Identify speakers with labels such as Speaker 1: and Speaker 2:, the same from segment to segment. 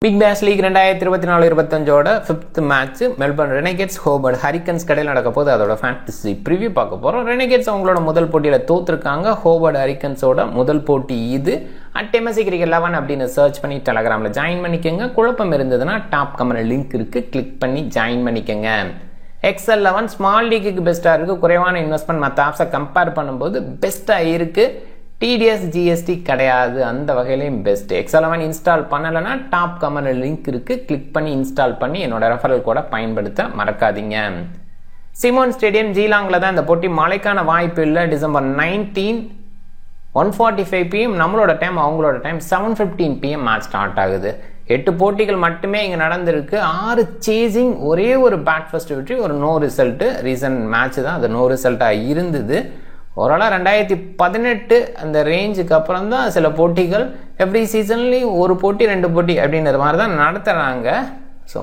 Speaker 1: Big Bash League 2024-25 fifth match Melbourne Renegades Hobart Hurricanes கடையில் நடக்க போது அதோட ஃபேண்டசி ப்ரிவியூ பார்க்க போகிறோம். ரெனகேட்ஸ் அவங்களோட முதல் போட்டியில் தோற்றுருக்காங்க. ஹோபர்ட் ஹரிக்கன்ஸோட முதல் போட்டி இது. @MSC Cricket 11 அப்படின்னு சர்ச் பண்ணி டெலகிராமில் ஜாயின் பண்ணிக்கோங்க. குழப்பம் இருந்ததுன்னா டாப் கமெண்ட் லிங்க் இருக்குது, கிளிக் பண்ணி ஜாயின் பண்ணிக்கோங்க. XL11 ஸ்மால் லீக்குக்கு பெஸ்ட்டாக இருக்குது. குறைவான இன்வெஸ்ட்மெண்ட் மற்ற ஆப்ஸை கம்பேர் பண்ணும்போது பெஸ்ட்டாக இருக்குது. TDS GST கிடையாது, அந்த வகையிலையும் பெஸ்ட். XL11 இன்ஸ்டால் பண்ணலைன்னா டாப் கமெண்ட் லிங்க் இருக்கு, கிளிக் பண்ணி இன்ஸ்டால் பண்ணி என்னோட ரெஃபரல் கோட பயன்படுத்த மறக்காதீங்க. சிமோன் ஸ்டேடியம் ஜீலாங்கில் தான் இந்த போட்டி. மழைக்கான வாய்ப்பு இல்லை. டிசம்பர் 19 1:45 PM நம்மளோட டைம், அவங்களோட டைம் 7:15 PM மேட்ச் ஸ்டார்ட் ஆகுது. 8 போட்டிகள் மட்டுமே இங்கே நடந்திருக்கு. 6 சேசிங், ஒரே ஒரு பேட் ஃபர்ஸ்ட் வெற்றி, ஒரு நோ ரிசல்ட்டு. ரீசன்ட் மேட்ச் தான் அது நோ ரிசல்ட்டாக இருந்தது. ஓவராலாக 2018 அந்த ரேஞ்சுக்கு அப்புறம் தான் சில போட்டிகள் எவ்ரி சீசன்லேயும் ஒரு போட்டி 2 போட்டி அப்படின்ற மாதிரி தான் நடத்துகிறாங்க. ஸோ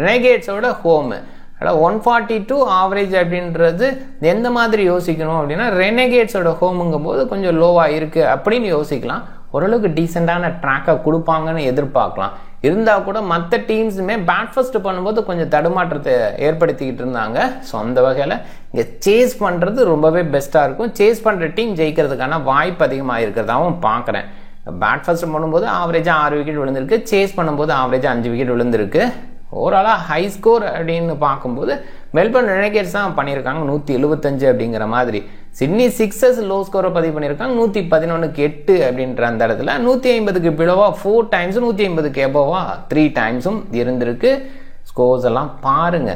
Speaker 1: ரெனகேட்ஸோட ஹோமு 142 ஆவரேஜ் அப்படின்றது எந்த மாதிரி யோசிக்கணும் அப்படின்னா, ரெனகேட்ஸோட ஹோமுங்கும் போது கொஞ்சம் லோவாக இருக்குது அப்படின்னு யோசிக்கலாம். ஓரளவுக்கு டீசெண்டான ட்ராக்கை கொடுப்பாங்கன்னு எதிர்பார்க்கலாம். இருந்தால் கூட மற்ற டீம்ஸுமே பேட் ஃபர்ஸ்ட் பண்ணும்போது கொஞ்சம் தடுமாற்றத்தை ஏற்படுத்திக்கிட்டு இருந்தாங்க. ஸோ அந்த வகையில் இங்கே சேஸ் பண்ணுறது ரொம்பவே பெஸ்ட்டாக இருக்கும். சேஸ் பண்ணுற டீம் ஜெயிக்கிறதுக்கான வாய்ப்பு அதிகமாக இருக்கிறதாகவும் பார்க்குறேன். பேட் ஃபர்ஸ்ட் பண்ணும்போது ஆவரேஜாக 6 விக்கெட் விழுந்திருக்கு, சேஸ் பண்ணும்போது ஆவரேஜாக 5 விக்கெட் விழுந்திருக்கு. ஓவராலாக ஹை ஸ்கோர் அப்படின்னு பார்க்கும்போது மெல்பர்ன் ரெனகேட்ஸ் தான் பண்ணியிருக்காங்க 175 அப்படிங்கிற மாதிரி. சிட்னி சிக்ஸர்ஸ் லோ ஸ்கோரை பதிவு பண்ணியிருக்காங்க 111க்கு 8 அப்படின்ற அந்த இடத்துல. 150க்கு பிலோவா 4 டைம்ஸ், 150க்கு எபோவா 3 டைம்ஸும் இருந்திருக்கு. ஸ்கோர்ஸ் எல்லாம் பாருங்க.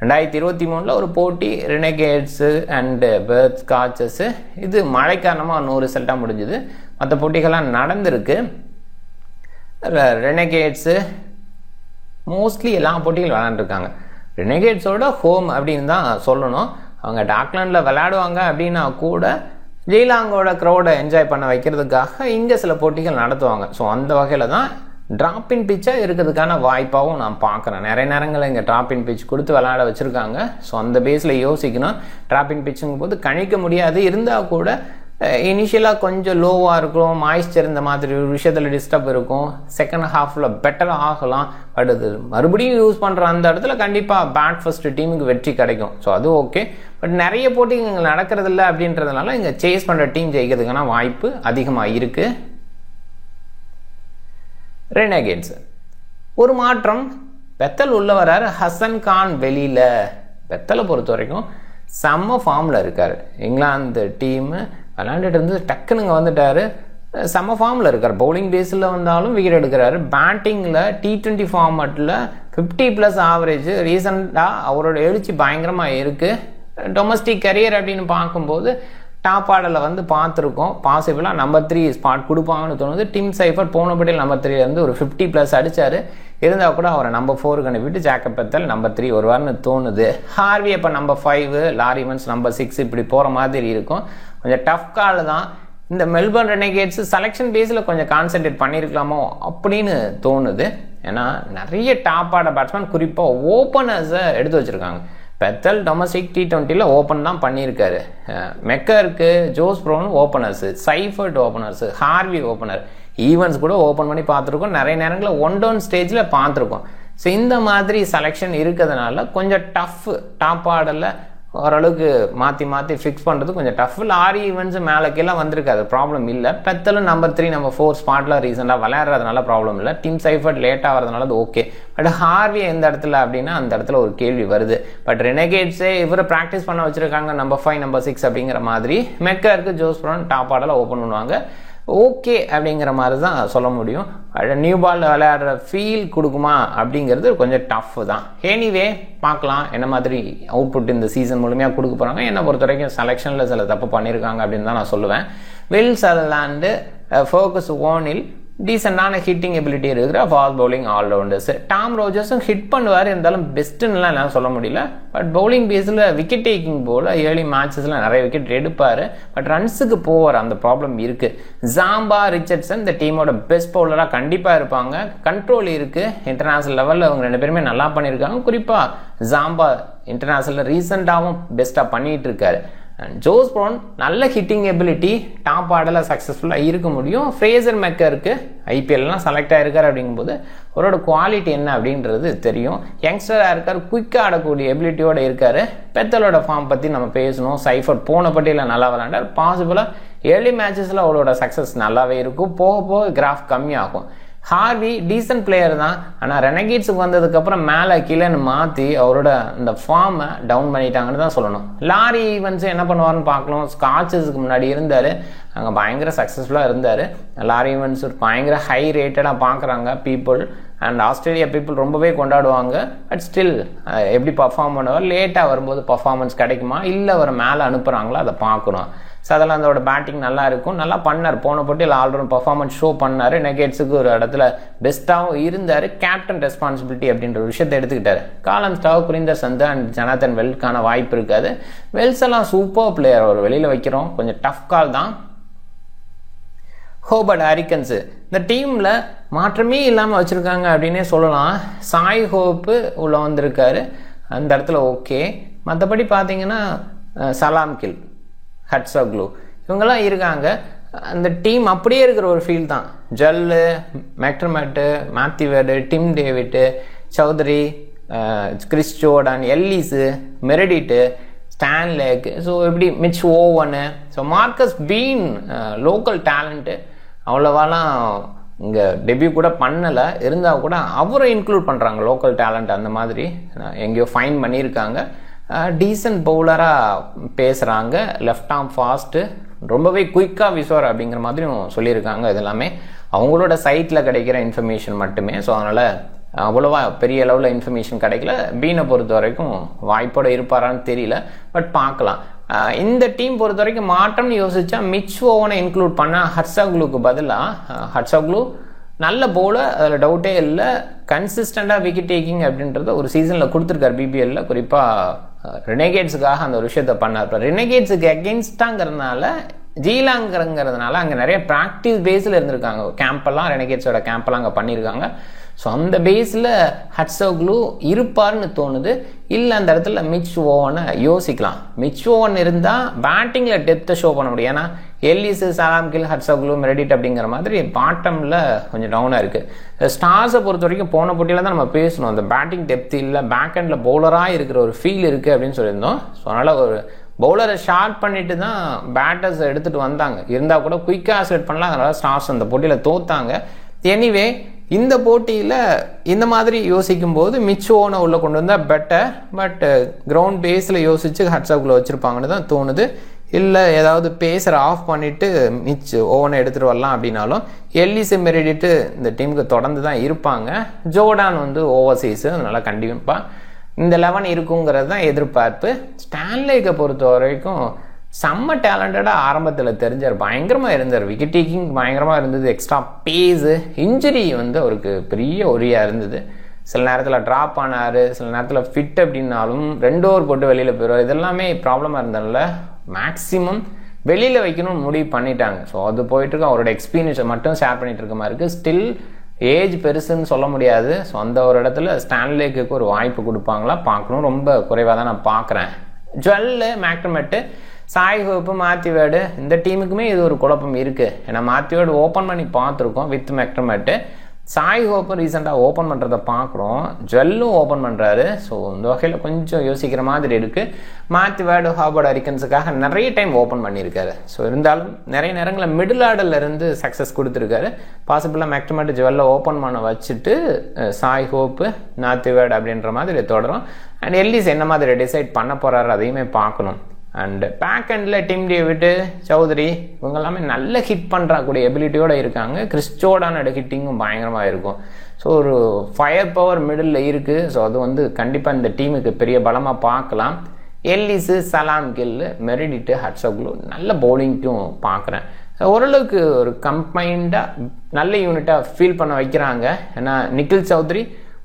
Speaker 1: 2023 ஒரு போட்டி ரெனகேட்ஸு அண்டு பெர்த் ஸ்காட்சஸ்ஸு, இது மழை காரணமாக நோ ரிசல்ட்டாக முடிஞ்சுது. மற்ற போட்டிகள்லாம் நடந்திருக்கு. ரெனகேட்ஸு மோஸ்ட்லி எல்லா போட்டிகள் விளையாண்டுருக்காங்க. ரெனகேட்ஸோட ஹோம் அப்படின்னு தான் சொல்லணும். அவங்க டாக்லாண்டில் விளையாடுவாங்க அப்படின்னா கூட ஜெயிலாங்கோட க்ரௌடை என்ஜாய் பண்ண வைக்கிறதுக்காக இங்கே சில போட்டிகள் நடத்துவாங்க. ஸோ அந்த வகையில் தான் ட்ராப்பின் பிச்சாக இருக்கிறதுக்கான வாய்ப்பாகவும் நான் பார்க்குறேன். நிறைய நேரங்களில் இங்கே ட்ராப்பின் பிச் கொடுத்து விளையாட வச்சுருக்காங்க. ஸோ அந்த பேஸில் யோசிக்கணும். ட்ராப்பின் பிச்சுங்கும் போது கணிக்க முடியாது. இருந்தால் கூட இனிஷியலாக கொஞ்சம் லோவாக இருக்கும், மாய்ஸ்சர் இந்த மாதிரி ஒரு விஷயத்தில் டிஸ்டர்ப் இருக்கும். செகண்ட் ஹாஃபில் பெட்டராக ஆகலாம். பட் அது மறுபடியும் யூஸ் பண்ணுற அந்த இடத்துல கண்டிப்பாக பேட் ஃபர்ஸ்ட் டீமுக்கு வெற்றி கிடைக்கும். ஸோ அது ஓகே. பட் நிறைய போட்டிகள் இங்கே நடக்கிறதில்ல அப்படின்றதுனால இங்கே சேஸ் பண்ணுற டீம் ஜெயிக்கிறதுக்கான வாய்ப்பு அதிகமாக இருக்குது. ரெனகேட்ஸ் ஒரு மாற்றம். பெத்தல் உள்ள வராரு, ஹசன் கான் வெளியில். பெத்தலை பொறுத்த வரைக்கும் செம்ம ஃபார்மில் இருக்கார். இங்கிலாந்து டீமு விளையாண்டுட்டு இருந்து டக்குனுங்க வந்துட்டார். செம்ம ஃபார்மில் இருக்கார். பவுலிங் பேஸில் வந்தாலும் விக்கெட் எடுக்கிறாரு. பேட்டிங்கில் T20 ஃபார்மேட்டில் 50+ ஆவரேஜ். ரீசெண்டாக அவரோட எழுச்சி பயங்கரமாக இருக்குது. டொமஸ்டிக் கரியர் அப்படின்னு பார்க்கும்போது டாப் ஆர்டரில் வந்து பார்த்துருக்கோம். பாசிபிளாக நம்பர் 3 ஸ்பாட் கொடுப்பாங்கன்னு தோணுது. டிம் சைஃபர் போன பட்டியில் நம்பர் 3 ஒரு 50+ அடித்தார். இருந்தால் கூட அவரை நம்பர் 4 அனுப்பிட்டு ஜாக்கப் பெத்தல் நம்பர் 3 வருவார்னு தோணுது. ஹார்வி அப்போ நம்பர் 5, லாரி ஈவன்ஸ் நம்பர் 6 இப்படி போகிற மாதிரி இருக்கும். கொஞ்சம் டஃப் கால் தான். இந்த மெல்பர்ன் ரெனகேட்ஸ் செலெக்ஷன் பேஸில் கொஞ்சம் கான்சென்ட்ரேட் பண்ணியிருக்கலாமோ அப்படின்னு தோணுது. ஏன்னா நிறைய டாப் ஆர்டர் பேட்ஸ்மேன் குறிப்பாக ஓப்பனர்ஸை எடுத்து வச்சுருக்காங்க. பெத்தல் டொமஸ்டிக் T20 ஓப்பன் தான் பண்ணியிருக்காரு. மெக்கருக்கு, Josh Brown openers, Seifert openers, Harvey opener, Evans கூட ஓப்பன் பண்ணி பார்த்துருக்கோம். நிறைய நேரங்களில் 1 டவுன் ஸ்டேஜில் பார்த்துருக்கோம். ஸோ இந்த மாதிரி செலெக்ஷன் இருக்கிறதுனால கொஞ்சம் டஃப். டாப் ஆர்டரில் ஓரளவுக்கு மாற்றி மாற்றி ஃபிக்ஸ் பண்ணுறது கொஞ்சம் டஃப். லாரி ஈவன்ஸ் மேலே கீழே வந்திருக்காது, ப்ராப்ளம் இல்லை. பெத்தலும் நம்பர் 3 நம்பர் 4 ஸ்பாட்டில் ரீசெண்டாக விளையாடுறதுனால ப்ராப்ளம் இல்லை. டிம் சைஃபர்ட் லேட்டாக வரதுனால அது ஓகே. பட் ஹார்வி எந்த இடத்துல அப்படின்னா அந்த இடத்துல ஒரு கேள்வி வருது. பட் ரெனகேட்ஸே இவரை ப்ராக்டிஸ் பண்ண வச்சுருக்காங்க நம்பர் 5 நம்பர் 6 அப்படிங்கிற மாதிரி. மெக்கருக்கு, ஜோஸ் ப்ரோன் டாப் ஆர்டரில் ஓப்பன் பண்ணுவாங்க. ஓகே அப்படிங்கிற மாதிரி தான் சொல்ல முடியும். நியூ பாலில் விளையாடுற ஃபீல் கொடுக்குமா அப்படிங்கிறது கொஞ்சம் டஃப் தான். எனிவே பார்க்கலாம் என்ன மாதிரி அவுட்புட் இந்த சீசன் முழுமையாக கொடுக்க போகிறாங்க. என்னை பொறுத்த வரைக்கும் செலெக்ஷனில் சில தப்பு பண்ணியிருக்காங்க அப்படின்னு தான் நான் சொல்லுவேன். வில் சதர்லாண்டு, ஃபோக்கஸ் ஓனில் டீசெண்டான ஹிட்டிங் எபிலிட்டி இருக்கிற ஃபாஸ்ட் பவுலிங் ஆல்ரவுண்டர்ஸ். டாம் ரோஜர்ஸும் ஹிட் பண்ணுவார், இருந்தாலும் பெஸ்ட்டுன்னெலாம் எல்லாம் சொல்ல முடியல. பட் பவுலிங் பேஸில் விக்கெட் டேக்கிங் போல் ஏர்லி மேட்சஸில் நிறைய விக்கெட் எடுப்பார். பட் ரன்ஸுக்கு போவார், அந்த ப்ராப்ளம் இருக்குது. ஜாம்பா ரிச்சர்ட்சன் இந்த டீமோட பெஸ்ட் பவுலராக கண்டிப்பாக இருப்பாங்க. கண்ட்ரோல் இருக்குது. இன்டர்நேஷனல் லெவலில் அவங்க 2 பேருமே நல்லா பண்ணியிருக்காங்க. குறிப்பாக ஜாம்பா இன்டர்நேஷனலில் ரீசெண்டாகவும் பெஸ்ட்டாக பண்ணிகிட்டு இருக்காரு. ஜோஸ் ப்ரௌன் நல்ல ஹிட்டிங் எபிலிட்டி, டாப் ஆர்டரில் சக்ஸஸ்ஃபுல்லாக இருக்க முடியும். ஃப்ரேசர் மெக்கருக்கு ஐபிஎல்லாம் செலக்ட் ஆகிருக்காரு அப்படிங்கும்போது அவரோட குவாலிட்டி என்ன அப்படின்றது தெரியும். யங்ஸ்டராக இருக்கார், குயிக்காக ஆடக்கூடிய எபிலிட்டியோடு இருக்கார். பெத்தலோட ஃபார்ம் பற்றி நம்ம பேசணும். சைஃபர்ட் போன பட்டியில் நல்லா விளாண்டார். பாசிபிளாக ஏர்லி மேட்சஸில் அவரோட சக்ஸஸ் நல்லாவே இருக்கும். போக போக கிராஃப் கம்மியாகும். ஹார்வி டீசன்ட் பிளேயர் தான், ஆனால் ரெனகேட்ஸுக்கு வந்ததுக்கப்புறம் மேலே கீழேன்னு மாற்றி அவரோட இந்த ஃபார்மை டவுன் பண்ணிட்டாங்கன்னு தான் சொல்லணும். லாரி ஈவன்ஸ் என்ன பண்ணுவார்னு பார்க்கலாம். ஸ்காட்சஸுக்கு முன்னாடி இருந்தார், அங்கே பயங்கர சக்ஸஸ்ஃபுல்லாக இருந்தார். லாரி ஈவன்ஸ் ஒரு பயங்கர ஹை ரேட்டடாக பார்க்குறாங்க பீப்புள், அண்ட் ஆஸ்திரேலியா பீப்புள் ரொம்பவே கொண்டாடுவாங்க. பட் ஸ்டில் எப்படி பர்ஃபார்ம் பண்ணுவார், லேட்டாக வரும்போது பர்ஃபார்மன்ஸ் கிடைக்குமா இல்லை அவர் மேலே அனுப்புகிறாங்களோ அதை பார்க்கணும். சதர்லாந்தோட பேட்டிங் நல்லா இருக்கும், நல்லா பண்ணார். போன போட்டியில் ஆல்ரவுண்ட் பர்ஃபார்மன்ஸ் ஷோ பண்ணார். நெகேட்ஸுக்கு ஒரு இடத்துல பெஸ்ட்டாகவும் இருந்தார். கேப்டன் ரெஸ்பான்சிபிலிட்டி அப்படின்ற ஒரு விஷயத்தை எடுத்துக்கிட்டார். காலம் ஸ்டாவ், குரிந்தர் சந்து அண்ட் ஜனாதன் வெல்க்கான வாய்ப்பு இருக்காது. வெல்ஸ் எல்லாம் சூப்பர் பிளேயர், அவர் வெளியில் வைக்கிறோம், கொஞ்சம் டஃப் கால் தான். ஹோபர்ட் ஹரிக்கன்ஸு இந்த டீமில் மாற்றமே இல்லாமல் வச்சுருக்காங்க அப்படின்னே சொல்லலாம். சாய் ஹோப்பு உள்ளே வந்திருக்காரு, அந்த இடத்துல ஓகே. மற்றபடி பார்த்தீங்கன்னா சலாம் கில், ஹட்சக்லு இவங்கெல்லாம் இருக்காங்க. அந்த டீம் அப்படியே இருக்கிற ஒரு ஃபீல் தான். Jewell, McDermott, Matthew Wade, Tim David, Chaudhary, Chris Jordan, Ellis, Meredith, Stanlake, so எப்படி Mitch Owen, so Marcus Bean local talent அவ்வளோவாலாம் இங்கே டெபியூ கூட பண்ணலை. இருந்தால் கூட அவரை இன்க்ளூட் பண்ணுறாங்க லோக்கல் டேலண்ட். அந்த மாதிரி எங்கேயோ ஃபைன் பண்ணியிருக்காங்க. டீசன்ட் பவுலராக பேசுகிறாங்க. லெஃப்ட் ஆர்ம் ஃபாஸ்ட்டு, ரொம்பவே குயிக்காக விசுவார் அப்படிங்கிற மாதிரியும் சொல்லியிருக்காங்க. இது எல்லாமே அவங்களோட சைட்டில் கிடைக்கிற இன்ஃபர்மேஷன் மட்டுமே. ஸோ அதனால் அவ்வளோவா பெரிய அளவில் இன்ஃபர்மேஷன் கிடைக்கல. பீனை பொறுத்த வரைக்கும் வாய்ப்போடு இருப்பாரான்னு தெரியல, பட் பார்க்கலாம். இந்த டீம் பொறுத்த வரைக்கும் மாற்றம்னு யோசிச்சா மிச் ஓவனை இன்க்ளூட் பண்ணால் ஹட்சக்லுக்கு பதிலாக, ஹட்சக்லு நல்ல பவுலர், அதில் டவுட்டே இல்லை. கன்சிஸ்டண்டாக விக்கெட் டேக்கிங் அப்படின்றத ஒரு சீசனில் கொடுத்துருக்காரு பிபிஎல்ல. குறிப்பாக ரெனகேட்ஸுக்காக அந்த ஒரு விஷயத்த பண்ணார். இப்போ ரெனகேட்ஸுக்கு அகெயின்ஸ்டாங்கிறதுனால, ஜீலாங்கிறதுனால அங்கே நிறைய ப்ராக்டிஸ் பேஸில் இருந்திருக்காங்க. கேம்பெல்லாம் ரெனகேட்ஸோட கேம்பெல்லாம் அங்கே பண்ணியிருக்காங்க. ஸோ அந்த பேஸில் ஹட்சக்லு இருப்பார்னு தோணுது. இல்லை அந்த இடத்துல மிச் ஓவனை யோசிக்கலாம். மிச் ஓவன் இருந்தால் பேட்டிங்கில் டெப்த்தை ஷோ பண்ண முடியும். ஏன்னா எல்லிஸு, சலாம் கில், ஹட்சக்லு, மெரடிட் அப்படிங்கிற மாதிரி பாட்டமில் கொஞ்சம் டவுனாக இருக்குது. ஸ்டார்ஸை பொறுத்த வரைக்கும் போன போட்டியில் தான் நம்ம பேசணும். அந்த பேட்டிங் டெப்த் இல்லை, பேக் ஹேண்டில் பவுலராக இருக்கிற ஒரு ஃபீல் இருக்குது அப்படின்னு சொல்லியிருந்தோம். ஸோ அதனால் ஒரு பவுலரை ஷார்ட் பண்ணிட்டு தான் பேட்டர்ஸ் எடுத்துகிட்டு வந்தாங்க. இருந்தால் கூட குயிக்காக செட் பண்ணலாம். அதனால் ஸ்டார்ஸ் அந்த போட்டியில் தோத்தாங்க. எனிவே இந்த போட்டியில் இந்த மாதிரி யோசிக்கும் போது மிச் ஓவனை உள்ளே கொண்டு வந்தால் பெட்டர். பட் கிரவுண்ட் பேஸில் யோசித்து ஹட்சக்லு வச்சுருப்பாங்கன்னு தான் தோணுது. இல்லை ஏதாவது பேஸரை ஆஃப் பண்ணிவிட்டு மிச் ஓவனை எடுத்துகிட்டு வரலாம் அப்படின்னாலும் எல்லிஸை மெரடிட்டு இந்த டீமுக்கு தொடர்ந்து தான் இருப்பாங்க. ஜோர்டான் வந்து ஓவர்சீஸு, அதனால் கண்டிப்பாக இந்த 11 இருக்குங்கிறது தான் எதிர்பார்ப்பு. ஸ்டான்லேக்கை பொறுத்த வரைக்கும் செம்ம டேலண்டடாக ஆரம்பத்தில் தெரிஞ்சார், பயங்கரமாக இருந்தார். விக்கெட் டேக்கிங் பயங்கரமாக இருந்தது. எக்ஸ்ட்ரா பேஸு, இன்ஜுரி வந்து அவருக்கு பெரிய ஒரியாக இருந்தது. சில நேரத்தில் ட்ராப் ஆனார், சில நேரத்தில் ஃபிட் அப்படின்னாலும் 2 ஓவர் போட்டு வெளியில் போயிடுவார். இதெல்லாமே ப்ராப்ளமாக இருந்ததுனால மேக்ஸிமம் வெளியில் வைக்கணும்னு முடிவு பண்ணிட்டாங்க. ஸோ அது போயிட்டுருக்கு. அவரோட எக்ஸ்பீரியன்ஸை மட்டும் ஷேர் பண்ணிட்டு இருக்க மாதிரி இருக்குது. ஸ்டில் ஏஜ் பெருசுன்னு சொல்ல முடியாது. ஸோ அந்த ஒரு இடத்துல ஸ்டான்லேக்கு ஒரு வாய்ப்பு கொடுப்பாங்களா பார்க்கணும். ரொம்ப குறைவாக தான் நான் பார்க்குறேன். Jewell, McDermott, Shai Hope, Matthew Wade, இந்த டீமுக்குமே இது ஒரு குழப்பம் இருக்குது. ஏன்னா மேத்யூ வேர்டு ஓப்பன் பண்ணி பார்த்துருக்கோம் வித் மேக்டர்மெட்டு. சாய் ஹோப்பு ரீசெண்டாக ஓப்பன் பண்ணுறதை பார்க்குறோம். ஜுவல்லும் ஓப்பன் பண்ணுறாரு. ஸோ இந்த வகையில் கொஞ்சம் யோசிக்கிற மாதிரி இருக்குது. மேத்யூ வேர்டு ஹார்வர்ட் ஹரிக்கன்ஸுக்காக நிறைய டைம் ஓப்பன் பண்ணியிருக்காரு. ஸோ இருந்தாலும் நிறைய நேரங்களில் மிடில் ஆர்டர்லேருந்து சக்ஸஸ் கொடுத்துருக்காரு. பாசிபிளாக மேக்டர்மெட்டு ஜுவல்ல ஓப்பன் பண்ண வச்சுட்டு சாய் ஹோப்பு, மேத்யூ வேர்டு அப்படின்ற மாதிரி தொடரும். அண்ட் எல்லிஸ் என்ன மாதிரி டிசைட் பண்ண போகிறாரு அதையுமே பார்க்கணும். And back handle Tim David, Chaudhary இவங்க எல்லாமே நல்ல ஹிட் பண்ணுறக்கூடிய எபிலிட்டியோடு இருக்காங்க. கிறிஸ் ஜோர்டானோட ஹிட்டிங்கும் பயங்கரமாக இருக்கும். ஸோ ஒரு ஃபயர் பவர் மிடில் இருக்குது. ஸோ அது வந்து கண்டிப்பாக இந்த டீமுக்கு பெரிய பலமாக பார்க்கலாம். எல்லிஸு, சலாம் கில், மெரடிட்டு, ஹட்சக்லு நல்ல பவுலிங்க்கும் பார்க்குறேன். ஓரளவுக்கு ஒரு கம்பைண்டாக நல்ல யூனிட்டாக ஃபீல் பண்ண வைக்கிறாங்க. ஏன்னா நிக்கில் சௌத்ரி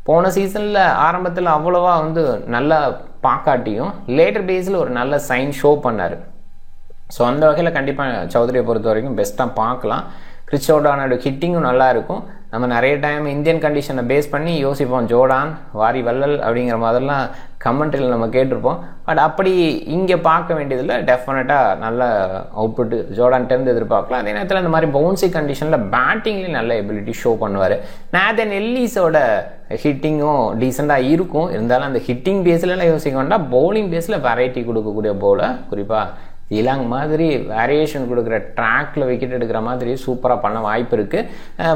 Speaker 1: போன சீசனில் ஆரம்பத்தில் அவ்வளோவா வந்து நல்லா பார்க்காட்டியும் லேட்டர் பேஸில் ஒரு நல்ல சைன் ஷோ பண்ணார். ஸோ அந்த வகையில் கண்டிப்பாக சௌத்ரியை பொறுத்த வரைக்கும் பெஸ்ட்டாக பார்க்கலாம். கிறிஸ் ஜோர்டானோட ஹிட்டிங்கும் நல்லா இருக்கும். நம்ம நிறைய டைம் இந்தியன் கண்டிஷனை பேஸ் பண்ணி யோசிப்போம், ஜோர்டான் வாரி வள்ளல் அப்படிங்கிற மாதிரிலாம் கமெண்ட்ரியில் நம்ம கேட்டிருப்போம். பட் அப்படி இங்கே பார்க்க வேண்டியதில் டெஃபினட்டாக நல்ல அவுட்புட் ஜோர்டான்கிட்டேருந்து எதிர்பார்க்கலாம். அதே நேரத்தில் இந்த மாதிரி பவுன்சி கண்டிஷனில் பேட்டிங்லேயும் நல்ல எபிலிட்டி ஷோ பண்ணுவார். நாதன் எல்லிஸோட ஹிட்டிங்கும் டீசெண்டாக இருக்கும். இருந்தாலும் அந்த ஹிட்டிங் பேஸ்லலாம் யோசிக்க வேண்டாம், பவுலிங் பேஸில் வெரைட்டி கொடுக்கக்கூடிய பவுலர். குறிப்பாக இலாங் மாதிரி வேரியேஷன் கொடுக்குற ட்ராக்ல விக்கெட் எடுக்கிற மாதிரி சூப்பராக பண்ண வாய்ப்பு இருக்குது.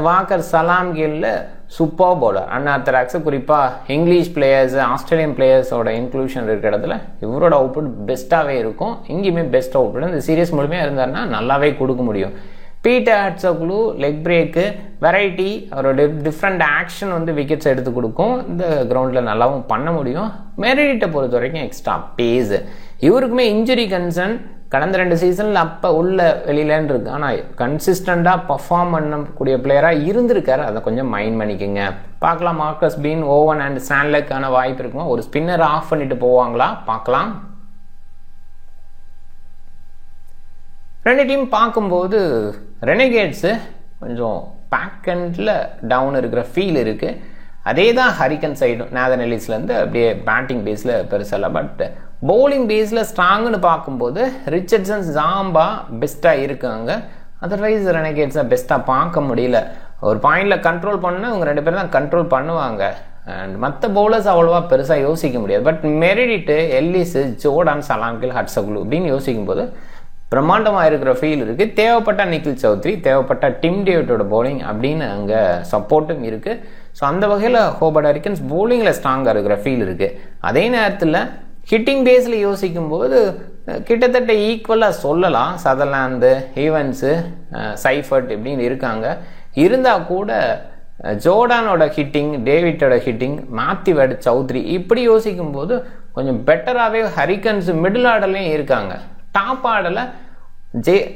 Speaker 1: வாக்கர் சலாம் கில்ல சூப்பர் பவுலர், அன்ஆர்த்தடாக்ஸ். குறிப்பாக இங்கிலீஷ் பிளேயர்ஸ், ஆஸ்திரேலியன் பிளேயர்ஸோட இன்க்ளூஷன் இருக்கிற இடத்துல இவரோட அவுட்புட் பெஸ்ட்டாகவே இருக்கும். இங்கேயுமே பெஸ்ட் அவுட்புட் இந்த சீரியஸ் முழுமையாக இருந்தாருன்னா நல்லாவே கொடுக்க முடியும். பீட்டர் ஹட்சோக்லு லெக் பிரேக்கு வெரைட்டி, அவரோட டிஃப்ரெண்ட் ஆக்ஷன் வந்து விக்கெட்ஸ் எடுத்து கொடுக்கும். இந்த கிரவுண்டில் நல்லாவும் பண்ண முடியும். மெரிடிட்டை பொறுத்த வரைக்கும் எக்ஸ்ட்ரா பேஸ். இவருக்குமே இன்ஜுரி கன்சர்ன் கடந்த 2 சீசனில் அப்போ உள்ள வெளியிலன்னு இருக்கு. ஆனால் கன்சிஸ்டண்டாக பர்ஃபார்ம் பண்ணக்கூடிய பிளேயராக இருந்திருக்காரு. அதை கொஞ்சம் மைண்ட் பண்ணிக்கோங்க. பார்க்கலாம் மார்க்கஸ் பீன், ஓவன் அண்ட் சாண்ட்லக்கான வாய்ப்பு இருக்குமா? ஒரு ஸ்பின்னர் ஆஃப் பண்ணிட்டு போவாங்களா பார்க்கலாம். 2 டீம் பார்க்கும்போது ரெனகேட்ஸு கொஞ்சம் பேக் எண்டில் டவுன் இருக்கிற ஃபீல் இருக்குது. அதே தான் ஹரிக்கன் சைடும் நாதன் எல்லிஸ்லேருந்து அப்படியே பேட்டிங் பேஸில் பெருசாக. பட் பவுலிங் பேஸில் ஸ்ட்ராங்குன்னு பார்க்கும்போது ரிச்சர்ட்சன், ஜாம்பா பெஸ்ட்டாக இருக்காங்க. அதர்வைஸ் ரெனகேட்ஸை பெஸ்ட்டாக பார்க்க முடியல. ஒரு பாயிண்டில் கண்ட்ரோல் பண்ணால் இவங்க 2 பேரும் தான் கண்ட்ரோல் பண்ணுவாங்க. அண்ட் மற்ற பவுலர்ஸ் அவ்வளோவா பெருசாக யோசிக்க முடியாது. பட் மெரிடிட்டு, எல்லிஸு, ஜோர்டான், சலாம் கில், ஹட்சோக்லு அப்படின்னு யோசிக்கும்போது பிரம்மாண்டமாக இருக்கிற ஃபீல் இருக்குது. தேவைப்பட்ட நிக்கில் சௌத்ரி, தேவைப்பட்ட டிம் டேவிட்டோட பவுலிங் அப்படின்னு அங்கே சப்போர்ட்டும் இருக்குது. ஸோ அந்த வகையில் ஹோபர்ட் ஹரிக்கன்ஸ் பவுலிங்கில் ஸ்ட்ராங்காக இருக்கிற ஃபீல் இருக்குது. அதே நேரத்தில் ஹிட்டிங் பேஸில் யோசிக்கும்போது கிட்டத்தட்ட ஈக்குவலாக சொல்லலாம். சதர்லாந்து, ஈவன்ஸு, சைஃபர்ட் இப்படின்னு இருக்காங்க. இருந்தால் கூட ஜோர்டானோட ஹிட்டிங், டேவிட்டோட ஹிட்டிங், மேத்யூ வேட், சௌத்ரி இப்படி யோசிக்கும்போது கொஞ்சம் பெட்டராகவே ஹரிக்கன்ஸ் மிடில் ஆர்டர்லேயும் இருக்காங்க. டாப் ஆர்டரில்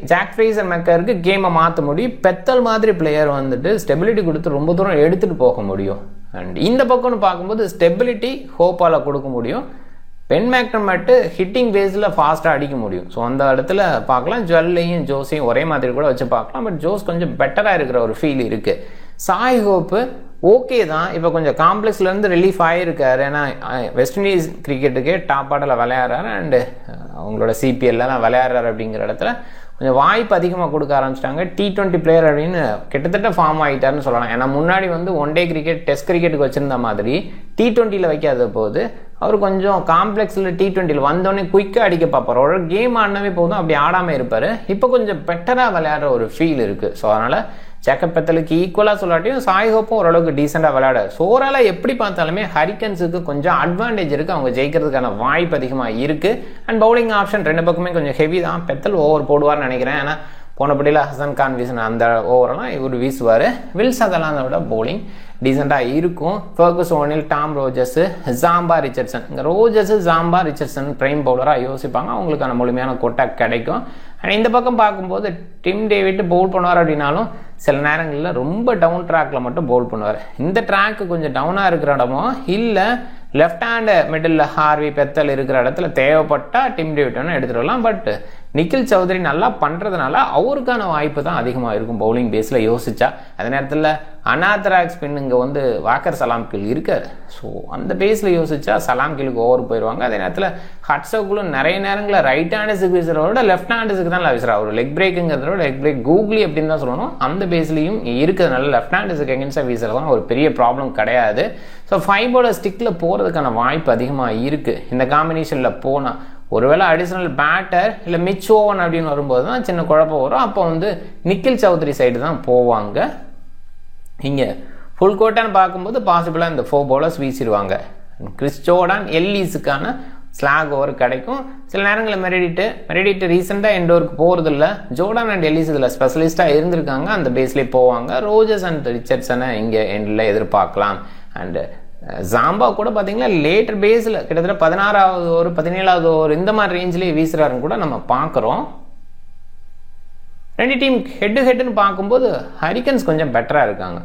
Speaker 1: ஜாக் ஃப்ரேசர் மெக்கருக்கு கேமை மாற்ற முடியும். பெத்தல் மாதிரி பிளேயர் வந்துட்டு ஸ்டெபிலிட்டி கொடுத்து ரொம்ப தூரம் எடுத்துகிட்டு போக முடியும். அண்ட் இந்த பக்கம்னு பார்க்கும்போது ஸ்டெபிலிட்டி ஹோப்பால் கொடுக்க முடியும். பென் மேக்டர்மேட்டு ஹிட்டிங் பேஸில் ஃபாஸ்ட்டாக அடிக்க முடியும். ஸோ அந்த இடத்துல பார்க்கலாம். ஜுவல்லையும் ஜோஸையும் ஒரே மாதிரி கூட வச்சு பார்க்கலாம். பட் ஜோஸ் கொஞ்சம் பெட்டராக இருக்கிற ஒரு ஃபீல் இருக்குது. சாய் ஹோப்பு ஓகே தான், இப்போ கொஞ்சம் காம்ப்ளெக்ஸ்லேருந்து ரிலீஃப் ஆகிருக்காரு. ஏன்னா வெஸ்ட் இண்டீஸ் கிரிக்கெட்டுக்கே டாப் ஆர்டரில் விளையாடுறாரு. அண்டு அவங்களோட சிபிஎல்லாம் விளையாடுறாரு. அப்படிங்கிற இடத்துல கொஞ்சம் வாய்ப்பு அதிகமாக கொடுக்க ஆரம்பிச்சிட்டாங்க. T20 பிளேயர் அப்படின்னு கிட்டத்தட்ட ஃபார்ம் ஆகிட்டாருன்னு சொல்லலாம். ஏன்னா முன்னாடி வந்து ஒன் டே கிரிக்கெட், டெஸ்ட் கிரிக்கெட்டுக்கு வச்சிருந்த மாதிரி T20 வைக்காத போது அவர் கொஞ்சம் காம்ப்ளெக்ஸில் T20 வந்தோடனே குயிக்காக அடிக்க பார்ப்பார். ஒரு கேம் ஆடினவே போதும், அப்படி ஆடாமல் இருப்பார். இப்போ கொஞ்சம் பெட்டராக விளையாடுற ஒரு ஃபீல் இருக்குது. ஸோ அதனால் ஜேக்கப் பெத்தலுக்கு ஈக்குவலாக சொல்லாட்டியும் சாய் ஹோப்பும் ஓரளவுக்கு டீசெண்டாக விளையாடு. ஸோ ஓவராலாக எப்படி பார்த்தாலுமே ஹரிக்கன்ஸுக்கு கொஞ்சம் அட்வான்டேஜ் இருக்குது. அவங்க ஜெயிக்கிறதுக்கான வாய்ப்பு அதிகமாக இருக்குது. அண்ட் பவுலிங் ஆப்ஷன் 2 பக்கமே கொஞ்சம் ஹெவி தான். பெத்தல் ஓவர் போடுவார்னு நினைக்கிறேன். ஏன்னா போனபடியில் ஹசன் கான் வீசின அந்த ஓவரெல்லாம் இவர் வீசுவார். வில் சதர்லாந்தோட பவுலிங் டீசெண்டாக இருக்கும். ஃபர்கஸ் ஓனில், டாம் ரோஜர்ஸு, ஜாம்பா ரிச்சர்ட்சன். இங்கே ரோஜர்ஸு, ஜாம்பா ரிச்சர்ட்சன் பிரைம் பவுலராக யோசிப்பாங்க. அவங்களுக்கான முழுமையான கொட்டை கிடைக்கும். அண்ட் இந்த பக்கம் பார்க்கும்போது டிம் டேவிட் பவுல் பண்ணுவார். அப்படின்னாலும் சில நேரங்களில் ரொம்ப டவுன் ட்ராக்கில் மட்டும் பவுல் பண்ணுவார். இந்த ட்ராக்கு கொஞ்சம் டவுனாக இருக்கிற இடமோ இல்லை left hand middle Harvey, Bethel இருக்கிற இடத்துல தேவைப்பட்டால் டிம் டேவிட்னு எடுத்துகிட்டு வரலாம். பட் நிக்கில் சௌத்ரி நல்லா பண்ணுறதுனால அவருக்கான வாய்ப்பு தான் அதிகமாக இருக்கும் பவுலிங் பேஸில் யோசிச்சா. அதே நேரத்தில் அனாத்ராக் ஸ்பின் இங்கே வந்து வாக்கர் சலாம் கில் இருக்கார். ஸோ அந்த பேஸில் யோசிச்சா சலாம் கிலுக்கு ஓவர் போயிடுவாங்க. அதே நேரத்தில் ஹட்சோக்லு நிறைய நேரங்களில் ரைட் ஹேண்டஸுக்கு வீசுறதோட லெஃப்ட் ஹேண்டஸுக்கு தான் வீசுறாரு. ஒரு லெக் பிரேக்குங்கிறதோட லெக் பிரேக் கூகுளி அப்படின்னு தான் சொல்லணும். அந்த பேஸ்லையும் இருக்கிறதுனால லெஃப்ட் ஹேண்டஸுக்கு எகென்ஸ்டாக வீசுறதுலாம் ஒரு பெரிய ப்ராப்ளம் கிடையாது. ஸோ 5 bowler ஸ்டிக்கில் போகிறதுக்கான வாய்ப்பு அதிகமாக இருக்குது. இந்த காம்பினேஷனில் போனால் ஒருவேளை அடிஷனல் பேட்டர் இல்லை மிச் ஓவன் அப்படின்னு வரும்போது தான் சின்ன குழப்பம் வரும். அப்போ வந்து நிக்கில் சௌத்ரி சைடு தான் போவாங்க. இங்கே ஃபுல் கோட்டான்னு பார்க்கும்போது பாசிபிளாக இந்த 4 bowlers வீசிடுவாங்க. கிறிஸ் ஜோர்டான், எல்லிஸுக்கான ஸ்லாக் ஓவர் கிடைக்கும். சில நேரங்களில் மெரிடிட்டு ரீசெண்டாக எண்டோருக்கு போகிறதில்ல. ஜோர்டான் அண்ட் எல்லிஸ் இதில் ஸ்பெஷலிஸ்ட்டாக இருந்திருக்காங்க. அந்த பேஸ்லேயே போவாங்க. ரோஜர்ஸ் அண்ட் ரிச்சர்ட்சனை இங்கே எண்டில் எதிர்பார்க்கலாம். அண்டு ஜாம்பா கூட பார்த்தீங்கன்னா லேட்டர் பேஸில் கிட்டத்தட்ட 16வது ஓவர், 17வது ஓவர் இந்த மாதிரி ரேஞ்சிலேயே வீசுறாருன்னு கூட நம்ம பார்க்குறோம். 2 டீம் ஹெட்டுன்னு பார்க்கும்போது ஹரிக்கன்ஸ் கொஞ்சம் பெட்டராக இருக்காங்க.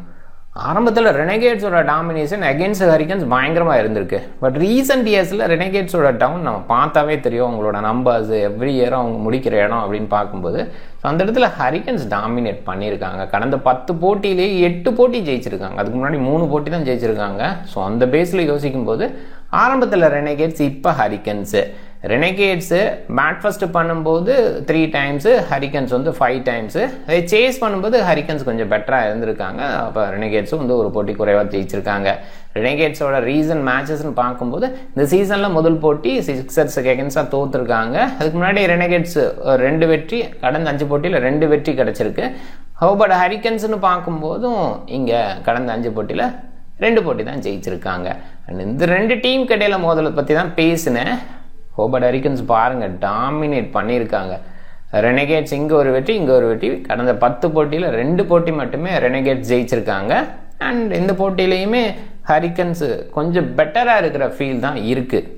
Speaker 1: ஆரம்பத்தில் ரெனகேட்ஸோட டாமினேஷன் அகேன்ஸ்ட் ஹரிக்கன்ஸ் பயங்கரமாக இருந்திருக்கு. பட் ரீசெண்ட் இயர்ஸில் ரெனகேட்ஸோட டவுன் நம்ம பார்த்தாவே தெரியும். அவங்களோட நம்பர்ஸ் எவ்ரி இயரும் அவங்க முடிக்கிற இடம் அப்படின்னு பார்க்கும்போது ஸோ அந்த இடத்துல ஹரிக்கன்ஸ் டாமினேட் பண்ணியிருக்காங்க. கடந்த 10 போட்டியிலேயே 8 போட்டி ஜெயிச்சிருக்காங்க. அதுக்கு முன்னாடி 3 போட்டி தான் ஜெயிச்சிருக்காங்க. ஸோ அந்த பேஸில் யோசிக்கும் போது ஆரம்பத்தில் ரெனகேட்ஸ், இப்போ ஹரிக்கன்ஸு. ரெனகேட்ஸு பேட் ஃபஸ்ட்டு பண்ணும்போது 3 டைம்ஸு, ஹரிக்கன்ஸ் 5 டைம்ஸு. அதை சேஸ் பண்ணும்போது ஹரிக்கன்ஸ் கொஞ்சம் பெட்டராக இருந்திருக்காங்க. அப்போ ரெனகேட்ஸும் ஒரு போட்டி குறைவாக ஜெயிச்சிருக்காங்க. ரெனகேட்ஸோட ரீசன் மேட்சஸ்ன்னு பார்க்கும்போது இந்த சீசனில் முதல் போட்டி சிக்ஸர்ஸுக்கு எகென்ஸ்டாக தோற்றுருக்காங்க. அதுக்கு முன்னாடி ரெனகேட்ஸ் 2 வெற்றி, கடந்த 5 போட்டியில் 2 வெற்றி கிடச்சிருக்கு. பட் ஹரிக்கன்ஸ்னு பார்க்கும்போதும் இங்கே கடந்த 5 போட்டியில் 2 போட்டி தான் ஜெயிச்சிருக்காங்க. அண்ட் இந்த 2 டீம் இடையில மோதலை பற்றி தான் பேசினேன். ஹோபர்ட் ஹரிக்கன்ஸ் பாருங்கள் டாமினேட் பண்ணியிருக்காங்க. ரெனகேட்ஸ் இங்கே ஒரு வெற்றி, இங்கே ஒரு வெற்றி. கடந்த 10 போட்டியில் 2 போட்டி மட்டுமே ரெனகேட்ஸ் ஜெயிச்சிருக்காங்க. அண்ட் இந்த போட்டியிலையுமே ஹரிக்கன்ஸ் கொஞ்சம் பெட்டராக இருக்கிற ஃபீல் தான் இருக்குது.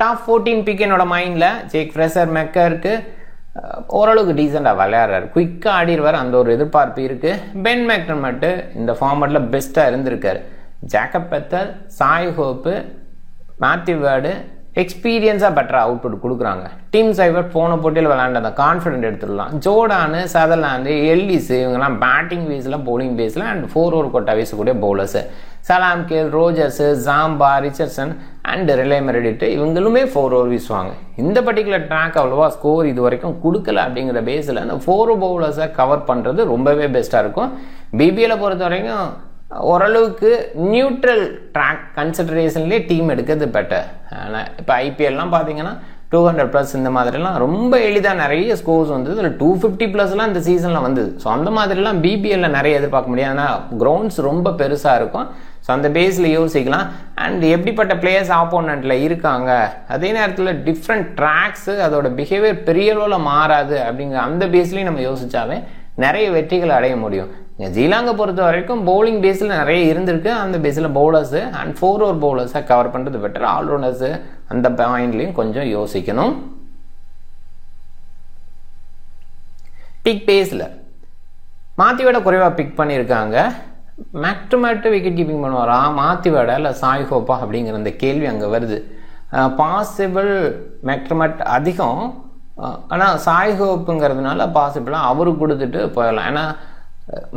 Speaker 1: டாப் 14 பிக் என்னோட மைண்டில் ஜேக் ஃப்ரேசர் மெக்கருக்கு ஓரளவுக்கு டீசெண்டாக விளையாடுறாரு, குயிக்காக ஆடிடுவார், அந்த ஒரு எதிர்பார்ப்பு இருக்குது. பென் மேக்டர்மட்டு இந்த ஃபார்மேட்டில் பெஸ்ட்டாக இருந்திருக்காரு. Jacob Bethell, Shai Hope, Matthew Wade எக்ஸ்பீரியன்ஸாக பெட்டராக அவுட்புட் கொடுக்குறாங்க. டீம் சைபர் போன போட்டியில் விளையாண்டதை கான்ஃபிடென்ட் எடுத்துடலாம். ஜோர்டானு, சதர்லாந்து, எல்லிஸு இவங்கெல்லாம் பேட்டிங் பேஸில், பவுலிங் பேஸில் அண்ட் 4 ஓவர் கொட்டா வீசக்கூடிய bowlers. Salamkheil, Rogers, Zampa, Richardson and Riley Meredith இவங்களுமே 4 ஓவர் வீசுவாங்க. இந்த பர்டிகுலர் ட்ராக் அவ்வளோவா ஸ்கோர் இது வரைக்கும் கொடுக்கல அப்படிங்கிற பேஸில் அந்த 4 பவுலர்ஸை கவர் பண்ணுறது ரொம்பவே பெஸ்ட்டாக இருக்கும். பிபிஎல்லை பொறுத்த வரைக்கும் ஓரளவுக்கு நியூட்ரல் ட்ராக் கன்சிடரேஷன்லேயே டீம் எடுக்கிறது பெட்டர். ஆனால் இப்போ ஐபிஎல்லாம் பார்த்தீங்கன்னா 200+ இந்த மாதிரிலாம் ரொம்ப எளிதாக நிறைய ஸ்கோர்ஸ் வந்தது. அதில் 250+ இந்த சீசனில் வந்தது. ஸோ அந்த மாதிரிலாம் பிபிஎல்ல நிறைய எதிர்பார்க்க முடியாது. ஆனால் கிரவுண்ட்ஸ் ரொம்ப பெருசாக இருக்கும். ஸோ அந்த பேஸில் யோசிக்கலாம். அண்ட் எப்படிப்பட்ட பிளேயர்ஸ் ஆப்போனண்ட்டில் இருக்காங்க, அதே நேரத்தில் டிஃப்ரெண்ட் ட்ராக்ஸு அதோட பிஹேவியர் பெரிய அளவில் மாறாது அப்படிங்கிற அந்த பேஸ்லேயும் நம்ம யோசிச்சாவே நிறைய வெற்றிகள் அடைய முடியும். ஜீலாங்கை பொறுத்த வரைக்கும் பவுலிங் பேஸில் நிறைய இருந்திருக்கு. அந்த பேஸில் பவுலர்ஸு அண்ட் 4 ஓவர் பவுலர்ஸை கவர் பண்ணுறது பெட்டர். ஆல்ரவுண்டர்ஸு அந்த பாயிண்ட்லையும் கொஞ்சம் யோசிக்கணும். பிக் பேஸில் மாத்திவேட குறைவாக பிக் பண்ணியிருக்காங்க. மேக்டர்மட்டு விக்கெட் கீப்பிங் பண்ணுவாரா, மாத்திவேடா இல்லை சாய் ஹோப்பா அப்படிங்கிற அந்த கேள்வி அங்கே வருது. பாசிபிள் மேக்டர்மட் அதிகம், ஆனால் சாய் ஹோப்புங்கிறதுனால பாசிபிளாக அவருக்கு கொடுத்துட்டு போயிடலாம். ஏன்னா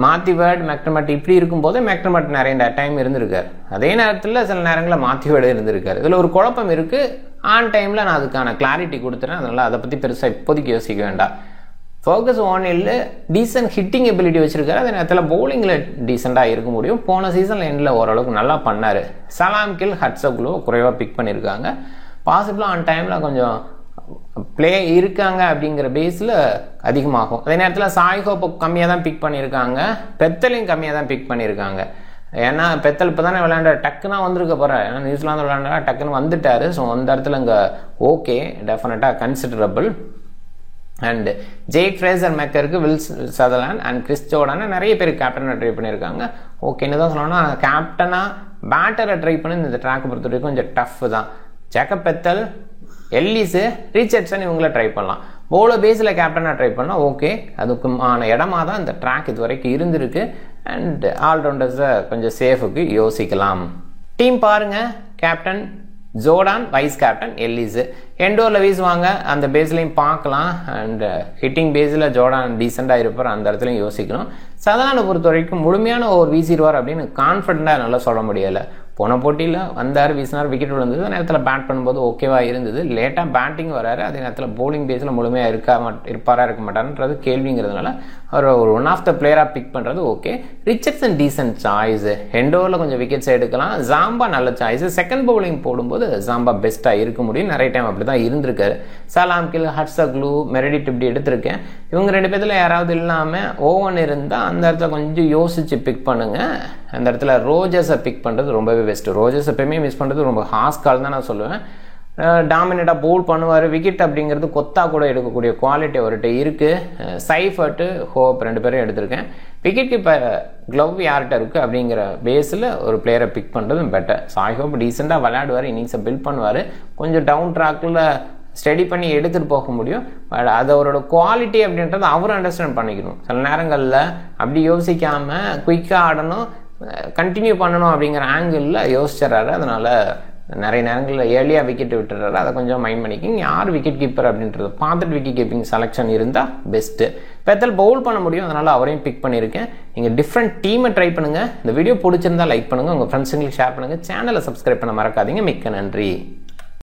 Speaker 1: மாத்திவேர்ட் மேக்டர்மட் இப்படி இருக்கும்போது மேக்டர்மட் நிறைய டைம் இருந்திருக்காரு. அதே நேரத்தில் சில நேரங்களில் மாத்திவேர்டு இருந்திருக்காரு. இதில் ஒரு குழப்பம் இருக்குது. ஆன் டைமில் நான் அதுக்கான கிளாரிட்டி கொடுத்துறேன். அதனால் அதை பற்றி பெருசாக இப்போதைக்கு யோசிக்க வேண்டாம். ஃபோக்கஸ் ஓனில் டீசென்ட் ஹிட்டிங் எபிலிட்டி வச்சுருக்காரு. அதே நேரத்தில் பவுலிங்கில் டீசெண்டாக இருக்க முடியும். போன சீசனில் எண்டில் ஓரளவுக்கு நல்லா பண்ணார். சலாம் கில், ஹட்சகுலோ குறைவாக பிக் பண்ணியிருக்காங்க. பாசிபிளாக ஆன் டைமில் கொஞ்சம் பிளே இருக்காங்க அப்படிங்கிற பேஸில் அதிகமாகும். அதே நேரத்தில் சாய் ஹோப்பை கம்மியாக தான் பிக் பண்ணியிருக்காங்க. பெத்தலையும் கம்மியாக தான் பிக் பண்ணியிருக்காங்க. ஏன்னா பெத்தல் இப்போ தானே விளையாண்ட டக்குன்னா வந்திருக்க போகிறார். ஏன்னா நியூசிலாந்து விளையாண்டா டக்குன்னு வந்துட்டார். ஸோ அந்த இடத்துல இங்கே ஓகே, டெஃபினட்டாக கன்சிடரபிள். அண்ட் ஜேக் ஃப்ரேசர் மெக்கருக்கு வில் சதர்லாண்ட் அண்ட் கிறிஸ் ஜோர்டானை நிறைய பேர் கேப்டனாக ட்ரை பண்ணியிருக்காங்க. ஓகேன்னு தான் சொல்லணும். கேப்டனாக பேட்டரை ட்ரை பண்ணி இந்த ட்ராக்கை பொறுத்த வரைக்கும் கொஞ்சம் டஃப் தான். ஜேக்கப் பெத்தல், எல்லிஸு, ரிச்சர்ட்சன் இவங்கள ட்ரை பண்ணலாம். பவுலர் பேஸில் கேப்டனாக ட்ரை பண்ணால் ஓகே, அதுக்குமான இடமா தான் இந்த ட்ராக் இது வரைக்கும் இருந்திருக்கு. அண்ட் ஆல்ரவுண்டர்ஸை கொஞ்சம் சேஃபுக்கு யோசிக்கலாம். டீம் பாருங்கள், captain Jordan, vice captain Ellis. எண்டோரில் வீசுவாங்க, அந்த பேஸ்லையும் பார்க்கலாம். அண்ட் ஹிட்டிங் பேஸில் ஜோர்டான் டீசெண்டாக இருப்பார், அந்த இடத்துலையும் யோசிக்கணும். சதர்லாண்டை பொறுத்த வரைக்கும் முழுமையான ஓவர் வீசிடுவார் அப்படின்னு கான்ஃபிடென்ட்டாக நல்லா சொல்ல முடியலை. போன போட்டியில் வந்தார், வீசினார், விக்கெட் விழுந்தது. அந்த நேரத்தில் பேட் பண்ணும்போது ஓகேவாக இருந்தது. லேட்டாக பேட்டிங் வராரு. அதே நேரத்தில் பவுலிங் பேஸில் முழுமையாக இருப்பாரா இருக்க மாட்டார்ன்றது கேள்விங்கிறதுனால அவர் ஒரு ஒன் ஆஃப் த பிளேயராக பிக் பண்ணுறது ஓகே. ரிச்சர்ட்சன் டீசென்ட் சாய்ஸு, எண்டோரில் கொஞ்சம் விக்கெட்ஸ் எடுக்கலாம். ஜாம்பா நல்ல சாய்ஸு. செகண்ட் பவுலிங் போடும்போது ஜாம்பா பெஸ்ட்டாக இருக்க முடியும். நிறைய டைம் அப்படி தான் இருந்திருக்காரு. சலாம் கில், ஹட்சகுலு, மெரிடிட் இப்படி எடுத்திருக்கேன். இவங்க 2 பேர்த்தில் யாராவது இல்லாமல் ஓவன் இருந்தால் அந்த இடத்துல கொஞ்சம் யோசித்து பிக் பண்ணுங்கள். அந்த இடத்துல ரோஜர்ஸை பிக் பண்ணுறது ரொம்பவே பெஸ்ட்டு. ரோஜர்ஸ் எப்பயுமே மிஸ் பண்ணுறது ரொம்ப ஹாஸ் கால் தான் நான் சொல்லுவேன். டாமினேட்டாக பவுல் பண்ணுவார். விக்கெட் அப்படிங்கிறது கொத்தா கூட எடுக்கக்கூடிய குவாலிட்டி அவர்கிட்ட இருக்குது. சைஃபர்ட்டு, ஹோப் 2 பேரும் எடுத்திருக்கேன். விக்கெட் கீப்பர் க்ளவ் யார்கிட்ட இருக்குது அப்படிங்கிற பேஸில் ஒரு பிளேயரை பிக் பண்ணுறதும் பெட்டர். சாய் ஹோப் டீசெண்டாக விளையாடுவார், இன்னிங்ஸை பில்ட் பண்ணுவார். கொஞ்சம் டவுன் ட்ராக்கில் ஸ்டடி பண்ணி எடுத்துகிட்டு போக முடியும். பட் அதோட குவாலிட்டி அப்படின்றத அவரும் அண்டர்ஸ்டாண்ட் பண்ணிக்கணும். சில நேரங்களில் அப்படி யோசிக்காமல் குயிக்காக ஆடணும், கண்டினியூ பண்ணணும் அப்படிங்கிற ஆங்கிளில் யோசிச்சிடறாரு. அதனால் நிறைய நேரங்களில் ஏர்லியாக விக்கெட் விட்டுறாரு. அதை கொஞ்சம் மைண்ட் பண்ணிக்கிங்க. யார் விக்கெட் கீப்பர் அப்படின்றத பார்த்துட்டு விக்கெட் கீப்பிங் செலெக்ஷன் இருந்தால் பெஸ்ட்டு. பெத்தல் பவுல் பண்ண முடியும், அதனால் அவரையும் பிக் பண்ணியிருக்கேன். நீங்கள் டிஃப்ரெண்ட் டீமை ட்ரை பண்ணுங்கள். இந்த வீடியோ பிடிச்சிருந்தா லைக் பண்ணுங்கள், உங்கள் ஃப்ரெண்ட்ஸுங்களுக்கு ஷேர் பண்ணுங்கள், சேனலை சப்ஸ்கிரைப் பண்ண மறக்காதீங்க. மிக்க நன்றி.